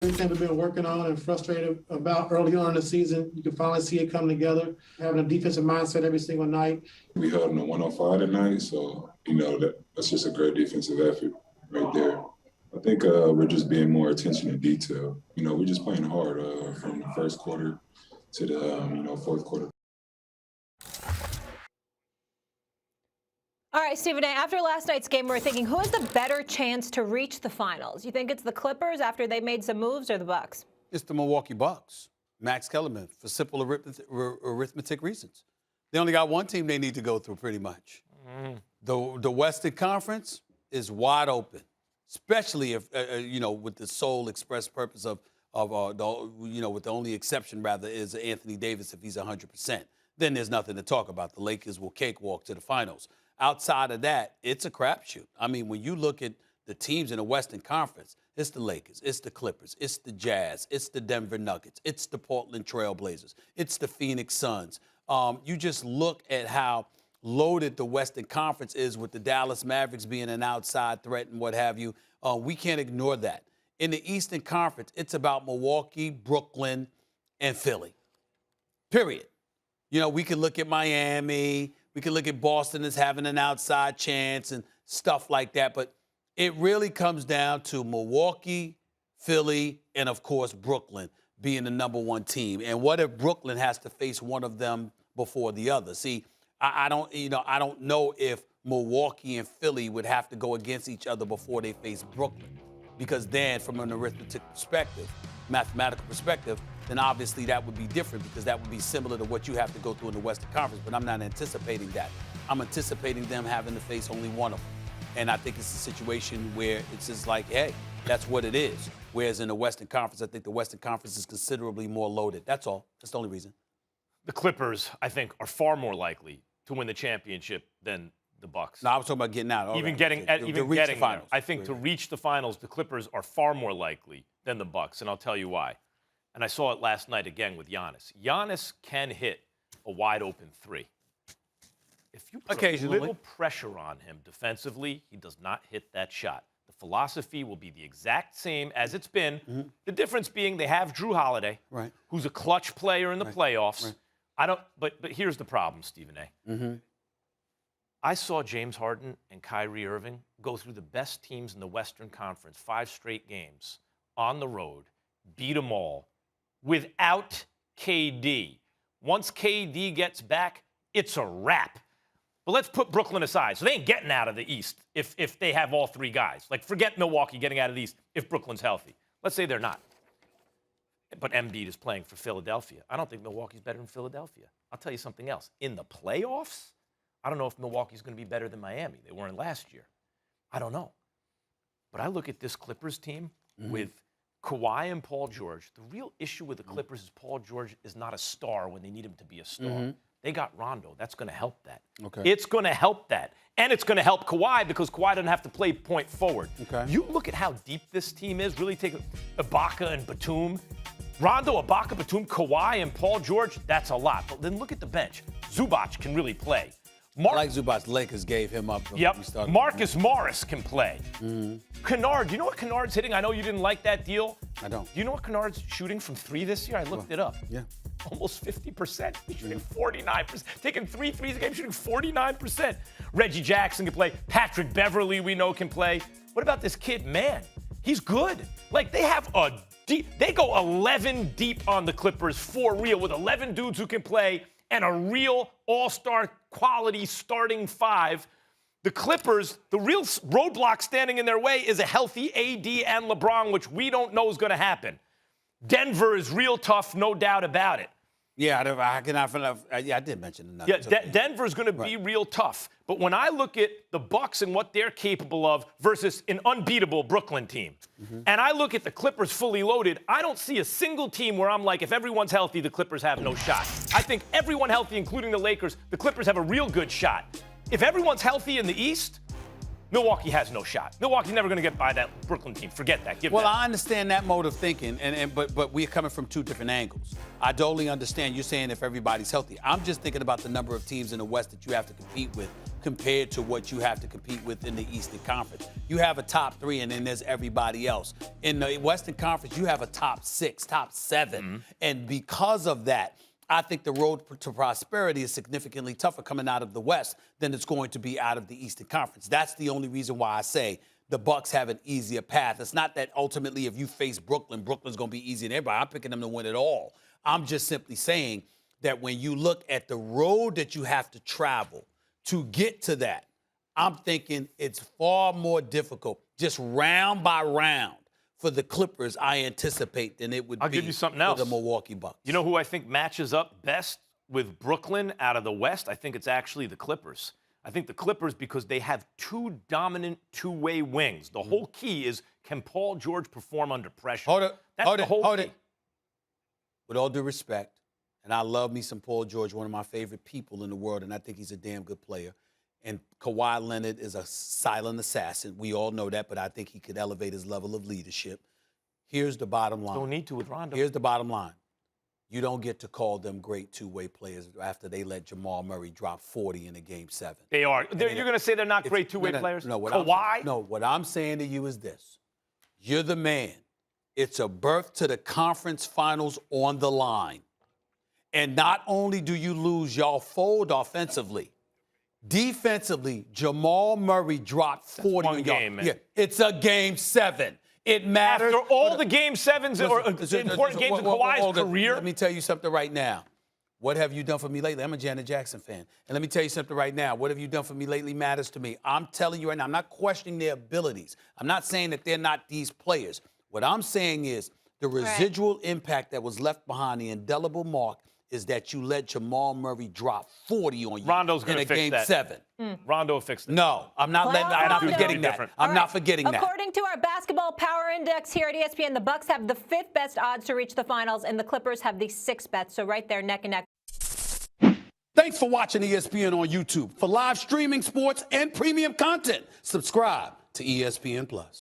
Everything we've been working on and frustrated about early on in the season, you can finally see it come together. Having a defensive mindset every single night. We held them to 105 tonight, so that's just a great defensive effort right there. I think we're just being more attention to detail. We're just playing hard from the first quarter to the fourth quarter. All right, Stephen A., after last night's game, we're thinking, who has the better chance to reach the finals? You think it's the Clippers after they made some moves, or the Bucks? It's the Milwaukee Bucks. Max Kellerman, for simple arithmetic reasons. They only got one team they need to go through, pretty much. The Western Conference is wide open, especially if with the sole express purpose of with the only exception rather is Anthony Davis if he's 100%. Then there's nothing to talk about. The Lakers will cakewalk to the finals. Outside of that, it's a crapshoot. I mean, when you look at the teams in the Western Conference, it's the Lakers, it's the Clippers, it's the Jazz, it's the Denver Nuggets, it's the Portland Trail Blazers, it's the Phoenix Suns. You just look at how loaded the Western Conference is with the Dallas Mavericks being an outside threat and what have you. We can't ignore that. In the Eastern Conference, it's about Milwaukee, Brooklyn, and Philly. Period. We can look at Miami. We can look at Boston as having an outside chance and stuff like that. But it really comes down to Milwaukee, Philly, and, of course, Brooklyn being the number one team. And what if Brooklyn has to face one of them before the other? See, I don't know if Milwaukee and Philly would have to go against each other before they face Brooklyn. Because then, from an arithmetic perspective, mathematical perspective, then obviously that would be different because that would be similar to what you have to go through in the Western Conference. But I'm not anticipating that. I'm anticipating them having to face only one of them. And I think it's a situation where it's just like, hey, that's what it is. Whereas in the Western Conference, I think the Western Conference is considerably more loaded. That's all. That's the only reason. The Clippers, I think, are far more likely to win the championship than the Bucks. No, I was talking about getting out. Even getting there. I think to reach the finals, the Clippers are far more likely than the Bucks, and I'll tell you why. And I saw it last night again with Giannis. Giannis can hit a wide-open three. If you put a little pressure on him defensively, he does not hit that shot. The philosophy will be the exact same as it's been. Mm-hmm. The difference being they have Jrue Holiday, right, who's a clutch player in the playoffs. Right. But here's the problem, Stephen A. Mm-hmm. I saw James Harden and Kyrie Irving go through the best teams in the Western Conference, 5 straight games on the road, beat them all, without KD. Once KD gets back, it's a wrap. But let's put Brooklyn aside. So they ain't getting out of the East if they have all 3 guys. Like, forget Milwaukee getting out of the East if Brooklyn's healthy. Let's say they're not. But Embiid is playing for Philadelphia. I don't think Milwaukee's better than Philadelphia. I'll tell you something else. In the playoffs, I don't know if Milwaukee's going to be better than Miami. They weren't last year. I don't know. But I look at this Clippers team with Kawhi and Paul George. The real issue with the Clippers is Paul George is not a star when they need him to be a star. They got Rondo. That's going to help that. Okay. It's going to help that. And it's going to help Kawhi because Kawhi doesn't have to play point forward. Okay. You look at how deep this team is. Really take Ibaka and Batum. Rondo, Ibaka, Batum, Kawhi, and Paul George, that's a lot. But then look at the bench. Zubac can really play. I like Zubac. Lakers gave him up. Yep. Marcus Morris can play. Kennard, do you know what Kennard's hitting? I know you didn't like that deal. I don't. Do you know what Kennard's shooting from 3 this year? I looked it up. Yeah. Almost 50%. He's shooting 49%. Taking 3 threes a game, shooting 49%. Reggie Jackson can play. Patrick Beverly, we know, can play. What about this kid, man? He's good. Like, they have they go 11 deep on the Clippers for real with 11 dudes who can play and a real all-star quality starting 5. The Clippers, the real roadblock standing in their way is a healthy AD and LeBron, which we don't know is going to happen. Denver is real tough, no doubt about it. Yeah, I did mention that. Yeah, Denver is going to be real tough. But when I look at the Bucks and what they're capable of versus an unbeatable Brooklyn team, and I look at the Clippers fully loaded, I don't see a single team where I'm like, if everyone's healthy, the Clippers have no shot. I think everyone healthy, including the Lakers, the Clippers have a real good shot. If everyone's healthy in the East, Milwaukee has no shot. Milwaukee's never going to get by that Brooklyn team. Forget that. I understand that mode of thinking, but we're coming from 2 different angles. I totally understand you're saying if everybody's healthy. I'm just thinking about the number of teams in the West that you have to compete with compared to what you have to compete with in the Eastern Conference. You have a top 3, and then there's everybody else. In the Western Conference, you have a top 6, top 7. And because of that, I think the road to prosperity is significantly tougher coming out of the West than it's going to be out of the Eastern Conference. That's the only reason why I say the Bucks have an easier path. It's not that ultimately if you face Brooklyn, Brooklyn's going to be easier than everybody. I'm picking them to win it all. I'm just simply saying that when you look at the road that you have to travel to get to that, I'm thinking it's far more difficult, just round by round, for the Clippers, I anticipate, than it would I'll be give you something for else. the Milwaukee Bucks. You know who I think matches up best with Brooklyn out of the West? I think it's actually the Clippers. I think the Clippers, because they have 2 dominant two-way wings. The whole key is, can Paul George perform under pressure? Hold it. That's Hold the it. whole Hold key. it. With all due respect, and I love me some Paul George, one of my favorite people in the world, and I think he's a damn good player. And Kawhi Leonard is a silent assassin. We all know that, but I think he could elevate his level of leadership. Here's the bottom line. Don't need to with Rondo. Here's the bottom line. You don't get to call them great two-way players after they let Jamal Murray drop 40 in a Game 7. They are. You're going to say they're not great two-way players? No, Kawhi? what I'm saying to you is this. You're the man. It's a berth to the conference finals on the line. And not only do you lose, y'all fold offensively. Defensively, Jamal Murray dropped 40 one on y'all. game, man. Yeah, it's a Game 7. It matters. After all the Game 7s or important games in Kawhi's career? Let me tell you something right now. What have you done for me lately? I'm a Janet Jackson fan. And let me tell you something right now. What have you done for me lately matters to me. I'm telling you right now, I'm not questioning their abilities. I'm not saying that they're not these players. What I'm saying is the residual impact that was left behind, the indelible mark, is that you let Jamal Murray drop 40 on you Rondo's in gonna a fix Game that. 7. Rondo will fix that. No, I'm not letting. I'm not Rondo. forgetting that. Different. I'm All not right. forgetting that. According to our basketball power index here at ESPN, the Bucks have the 5th best odds to reach the finals, and the Clippers have the 6th best. So right there, neck and neck. Thanks for watching ESPN on YouTube. For live streaming, sports, and premium content, subscribe to ESPN Plus.